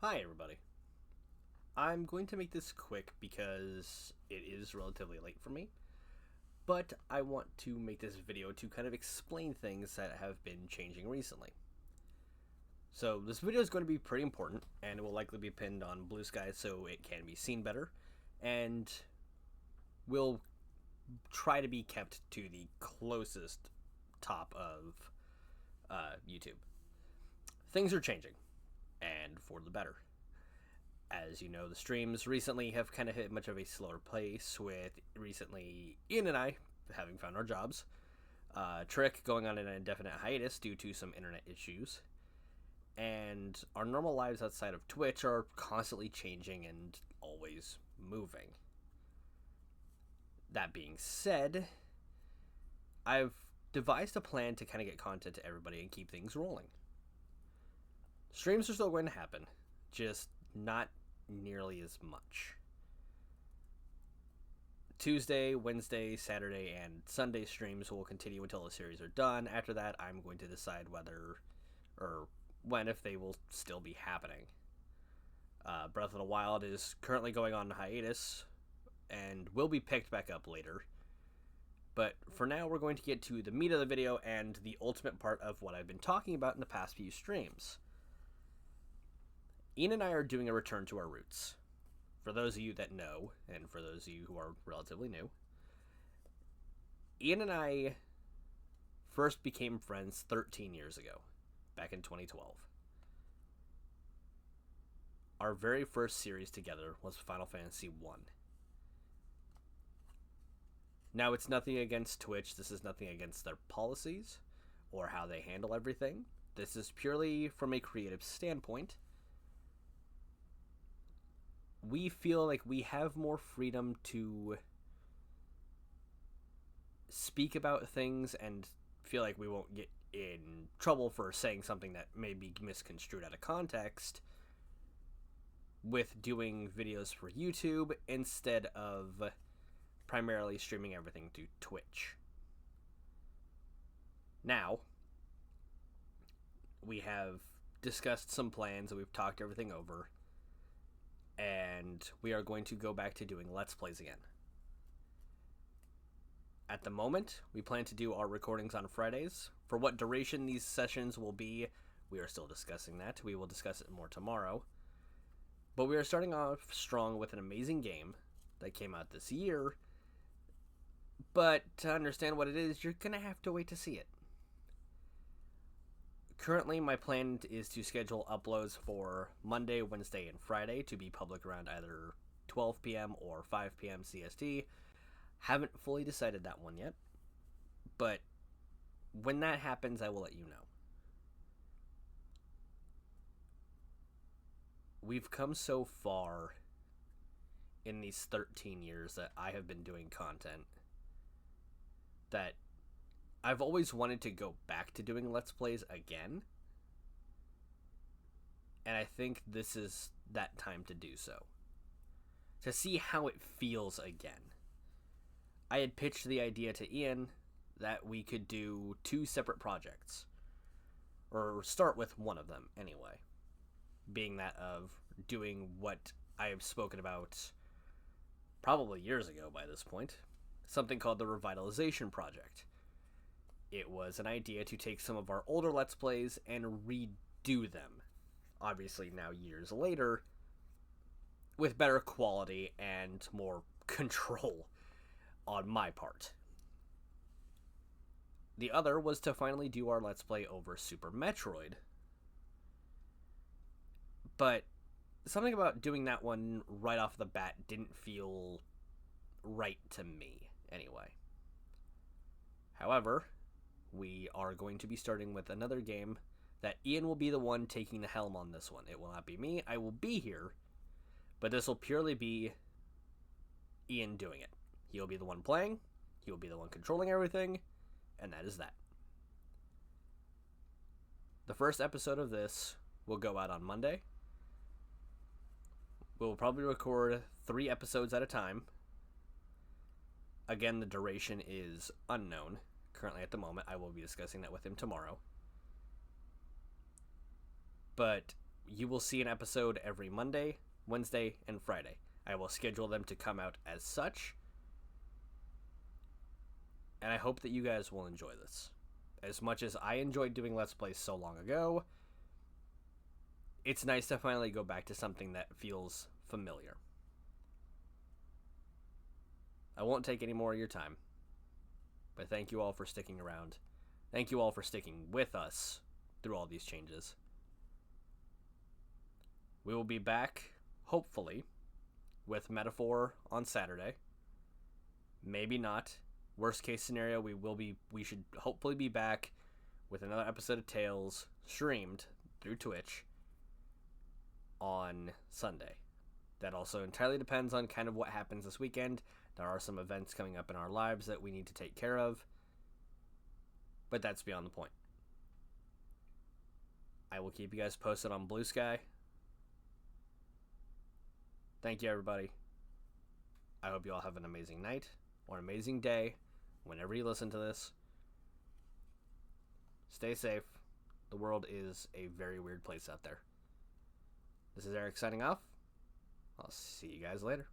Hi, everybody. I'm going to make this quick because it is relatively late for me, but I want to make this video to kind of explain things that have been changing recently. So, this video is going to be pretty important, and it will likely be pinned on Blue Sky so it can be seen better, and will try to be kept to the closest top of YouTube. Things are changing, and for the better. As you know, the streams recently have kind of hit much of a slower pace, with recently Ian and I having found our jobs, Trick going on an indefinite hiatus due to some internet issues, and our normal lives outside of Twitch are constantly changing and always moving. That being said, I've devised a plan to kind of get content to everybody and keep things rolling. Streams are still going to happen, just not nearly as much. Tuesday, Wednesday, Saturday, and Sunday streams will continue until the series are done. After that, I'm going to decide whether or when, if they will still be happening. Breath of the Wild is currently going on hiatus and will be picked back up later. But for now, we're going to get to the meat of the video and the ultimate part of what I've been talking about in the past few streams. Ian and I are doing a return to our roots. For those of you that know, and for those of you who are relatively new, Ian and I first became friends 13 years ago, back in 2012. Our very first series together was Final Fantasy 1. Now, it's nothing against Twitch. This is nothing against their policies or how they handle everything. This is purely from a creative standpoint. We feel like we have more freedom to speak about things and feel like we won't get in trouble for saying something that may be misconstrued out of context with doing videos for YouTube instead of primarily streaming everything to Twitch. Now, we have discussed some plans and we've talked everything over, and we are going to go back to doing Let's Plays again. At the moment, we plan to do our recordings on Fridays. For what duration these sessions will be, we are still discussing that. We will discuss it more tomorrow. But we are starting off strong with an amazing game that came out this year. But to understand what it is, you're going to have to wait to see it. Currently, my plan is to schedule uploads for Monday, Wednesday, and Friday to be public around either 12 p.m. or 5 p.m. CST. Haven't fully decided that one yet, but when that happens, I will let you know. We've come so far in these 13 years that I have been doing content that I've always wanted to go back to doing Let's Plays again, and I think this is that time to do so. To see how it feels again. I had pitched the idea to Ian that we could do 2 separate projects, or start with one of them anyway, being that of doing what I have spoken about probably years ago by this point, something called the Revitalization Project. It was an idea to take some of our older Let's Plays and redo them, obviously now years later, with better quality and more control on my part. The other was to finally do our Let's Play over Super Metroid. But something about doing that one right off the bat didn't feel right to me, anyway. However, we are going to be starting with another game that Ian will be the one taking the helm on this one. It will not be me. I will be here, but this will purely be Ian doing it. He'll be the one playing, he will be the one controlling everything, and that is that. The first episode of this will go out on Monday. We'll probably record 3 episodes at a time. Again, the duration is unknown. Currently at the moment, I will be discussing that with him tomorrow. But you will see an episode every Monday, Wednesday, and Friday. I will schedule them to come out as such. And I hope that you guys will enjoy this. As much as I enjoyed doing Let's Plays so long ago, it's nice to finally go back to something that feels familiar. I won't take any more of your time, but thank you all for sticking around. Thank you all for sticking with us through all these changes. We will be back, hopefully, with Metaphor on Saturday. Maybe not. Worst case scenario, we should hopefully be back with another episode of Tales streamed through Twitch on Sunday. That also entirely depends on kind of what happens this weekend. There are some events coming up in our lives that we need to take care of, but that's beyond the point. I will keep you guys posted on Blue Sky. Thank you, everybody. I hope you all have an amazing night or an amazing day whenever you listen to this. Stay safe. The world is a very weird place out there. This is Eric signing off. I'll see you guys later.